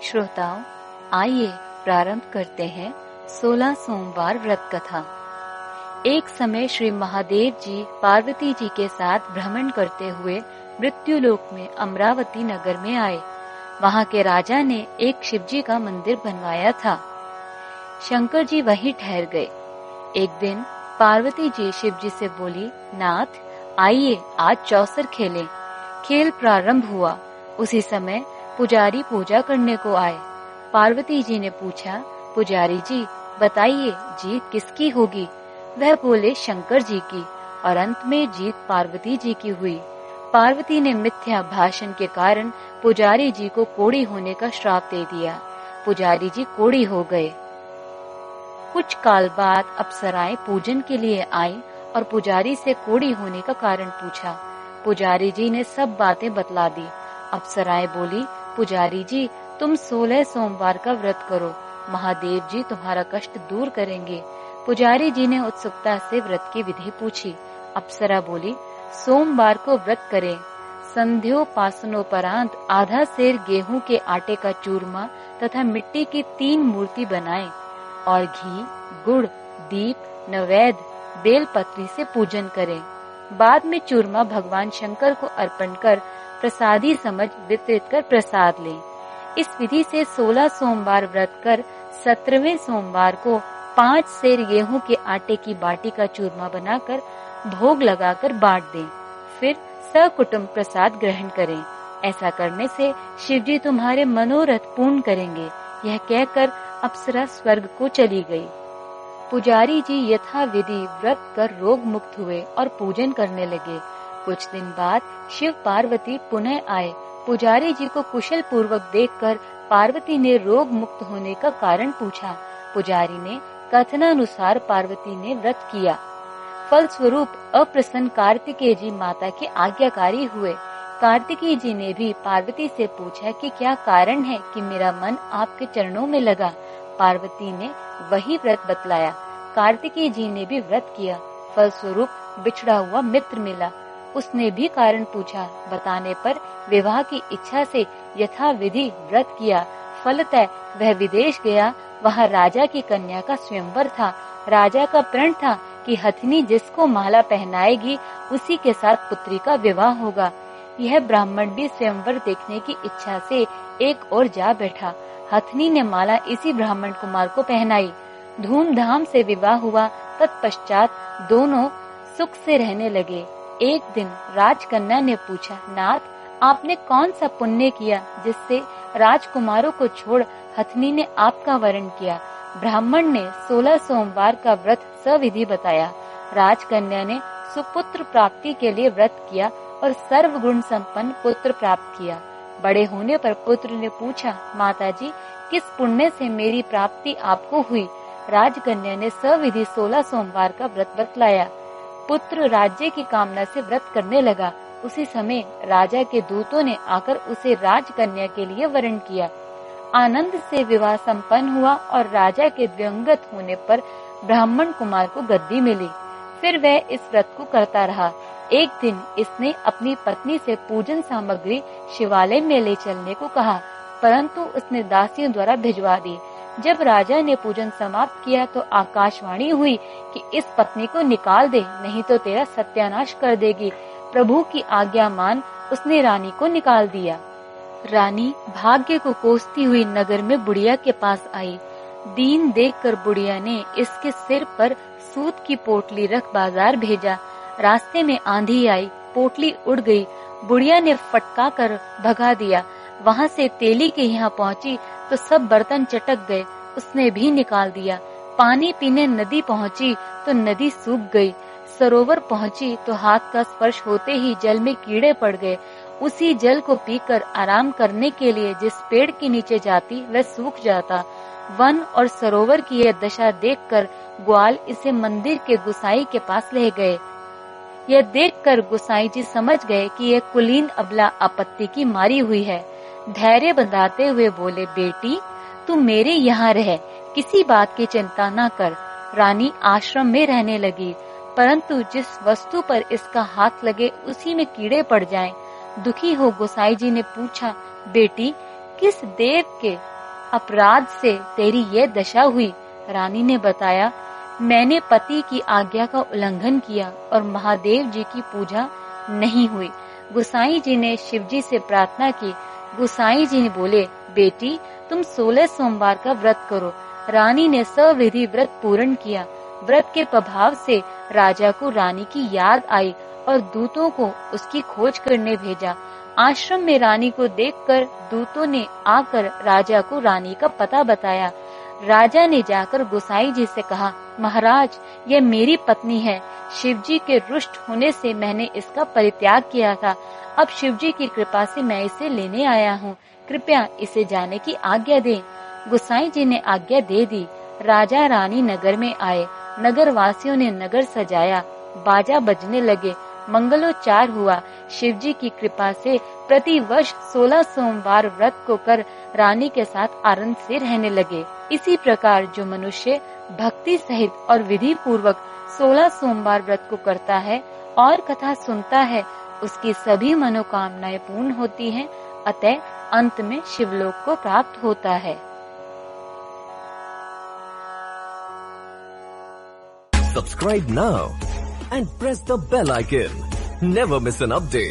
श्रोताओं, आइए प्रारंभ करते हैं 16 सोमवार व्रत कथा। एक समय श्री महादेव जी पार्वती जी के साथ भ्रमण करते हुए मृत्युलोक में अमरावती नगर में आए। वहां के राजा ने एक शिवजी का मंदिर बनवाया था। शंकर जी वहीं ठहर गए। एक दिन पार्वती जी शिव जी से बोली, नाथ आइए आज चौसर खेलें। खेल प्रारंभ हुआ। उसी समय पुजारी पूजा करने को आए। पार्वती जी ने पूछा, पुजारी जी बताइए जीत किसकी होगी? वह बोले, शंकर जी की। और अंत में जीत पार्वती जी की हुई। पार्वती ने मिथ्या भाषण के कारण पुजारी जी को कोढ़ी होने का श्राप दे दिया। पुजारी जी कोढ़ी हो गए। कुछ काल बाद अप्सराएं पूजन के लिए आईं और पुजारी से कोढ़ी होने का कारण पूछा। पुजारी जी ने सब बातें बतला दी। अप्सराएं बोली, पुजारी जी तुम 16 सोमवार का व्रत करो, महादेव जी तुम्हारा कष्ट दूर करेंगे। पुजारी जी ने उत्सुकता से व्रत की विधि पूछी। अप्सरा बोली, सोमवार को व्रत करें। संध्योपासनोपरांत आधा सेर गेहूं के आटे का चूरमा तथा मिट्टी की 3 मूर्ति बनाएं और घी, गुड़, दीप, नैवेद्य, बेलपत्री से पूजन करें। बाद में चूरमा भगवान शंकर को अर्पण कर प्रसादी समझ वितरित कर प्रसाद लें। इस विधि से 16 सोमवार व्रत कर 17वें सोमवार को 5 सेर गेहूं के आटे की बाटी का चूरमा बनाकर भोग लगाकर बांट दें। फिर सकुटुंब प्रसाद ग्रहण करें। ऐसा करने से शिवजी तुम्हारे मनोरथ पूर्ण करेंगे। यह कहकर अप्सरा स्वर्ग को चली गई। पुजारी जी यथा विधि व्रत कर रोग मुक्त हुए और पूजन करने लगे। कुछ दिन बाद शिव पार्वती पुनः आए। पुजारी जी को कुशल पूर्वक देखकर पार्वती ने रोग मुक्त होने का कारण पूछा। पुजारी ने कथनानुसार पार्वती ने व्रत किया। फलस्वरूप अप्रसन्न कार्तिकेय जी माता के आज्ञाकारी हुए। कार्तिकेय जी ने भी पार्वती से पूछा कि क्या कारण है कि मेरा मन आपके चरणों में लगा। पार्वती ने वही व्रत बतलाया। कार्तिकेय जी ने भी व्रत किया। फलस्वरूप बिछड़ा हुआ मित्र मिला। उसने भी कारण पूछा। बताने पर विवाह की इच्छा से यथा विधि व्रत किया। फलतः वह विदेश गया। वहाँ राजा की कन्या का स्वयंवर था। राजा का प्रण था कि हथिनी जिसको माला पहनाएगी उसी के साथ पुत्री का विवाह होगा। यह ब्राह्मण भी स्वयंवर देखने की इच्छा से एक ओर जा बैठा। हथिनी ने माला इसी ब्राह्मण कुमार को पहनाई। धूमधाम से विवाह हुआ। तत्पश्चात दोनों सुख से रहने लगे। एक दिन राजकन्या ने पूछा, नाथ आपने कौन सा पुण्य किया जिससे राजकुमारों को छोड़ हथिनी ने आपका वरण किया? ब्राह्मण ने 16 सोमवार का व्रत सविधि बताया। राजकन्या ने सुपुत्र प्राप्ति के लिए व्रत किया और सर्वगुण संपन्न पुत्र प्राप्त किया। बड़े होने पर पुत्र ने पूछा, माताजी किस पुण्य से मेरी प्राप्ति आपको हुई? राजकन्या ने सविधि 16 सोमवार का व्रत बतलाया। पुत्र राज्य की कामना से व्रत करने लगा। उसी समय राजा के दूतों ने आकर उसे राजकन्या के लिए वरण किया। आनंद से विवाह संपन्न हुआ और राजा के दिवंगत होने पर ब्राह्मण कुमार को गद्दी मिली। फिर वह इस व्रत को करता रहा। एक दिन इसने अपनी पत्नी से पूजन सामग्री शिवालय में ले चलने को कहा, परंतु उसने दासियों द्वारा भिजवा दी। जब राजा ने पूजन समाप्त किया तो आकाशवाणी हुई कि इस पत्नी को निकाल दे, नहीं तो तेरा सत्यानाश कर देगी। प्रभु की आज्ञा मान उसने रानी को निकाल दिया। रानी भाग्य को कोसती हुई नगर में बुढ़िया के पास आई। दीन देखकर बुढ़िया ने इसके सिर पर सूत की पोटली रख बाजार भेजा। रास्ते में आंधी आई, पोटली उड़ गई। बुढ़िया ने फटका कर भगा दिया। वहाँ से तेली के यहाँ पहुँची तो सब बर्तन चटक गए। उसने भी निकाल दिया। पानी पीने नदी पहुँची तो नदी सूख गई। सरोवर पहुँची तो हाथ का स्पर्श होते ही जल में कीड़े पड़ गए। उसी जल को पीकर आराम करने के लिए जिस पेड़ के नीचे जाती वह सूख जाता। वन और सरोवर की यह दशा देखकर ग्वाल इसे मंदिर के गुसाई के पास ले गए। यह देखकर गुसाई जी समझ गए कि यह कुलीन अबला आपत्ति की मारी हुई है। धैर्य बंधाते हुए बोले, बेटी तू मेरे यहाँ रह, किसी बात की चिंता न कर। रानी आश्रम में रहने लगी, परंतु जिस वस्तु पर इसका हाथ लगे उसी में कीड़े पड़ जाएं। दुखी हो गोसाई जी ने पूछा, बेटी किस देव के अपराध से तेरी ये दशा हुई? रानी ने बताया, मैंने पति की आज्ञा का उल्लंघन किया और महादेव जी की पूजा नहीं हुई। गोसाई जी ने शिव जी से प्रार्थना की। गोसाई जी ने बोले, बेटी तुम 16 सोमवार का व्रत करो। रानी ने सविधि व्रत पूर्ण किया। व्रत के प्रभाव से राजा को रानी की याद आई और दूतों को उसकी खोज करने भेजा। आश्रम में रानी को देखकर दूतों ने आकर राजा को रानी का पता बताया। राजा ने जाकर गोसाई जी से कहा, महाराज यह मेरी पत्नी है। शिवजी के रुष्ट होने से मैंने इसका परित्याग किया था। अब शिवजी की कृपा से मैं इसे लेने आया हूँ। कृपया इसे जाने की आज्ञा दें। गोसाई जी ने आज्ञा दे दी। राजा रानी नगर में आए। नगर वासियों ने नगर सजाया, बाजा बजने लगे, मंगलोच्चार हुआ। शिवजी की कृपा से प्रति वर्ष 16 सोमवार व्रत को कर रानी के साथ आनंद से रहने लगे। इसी प्रकार जो मनुष्य भक्ति सहित और विधि पूर्वक 16 सोमवार व्रत को करता है और कथा सुनता है, उसकी सभी मनोकामनाएं पूर्ण होती हैं। अतः अंत में शिवलोक को प्राप्त होता है। Subscribe now and press the bell icon. Never miss an update.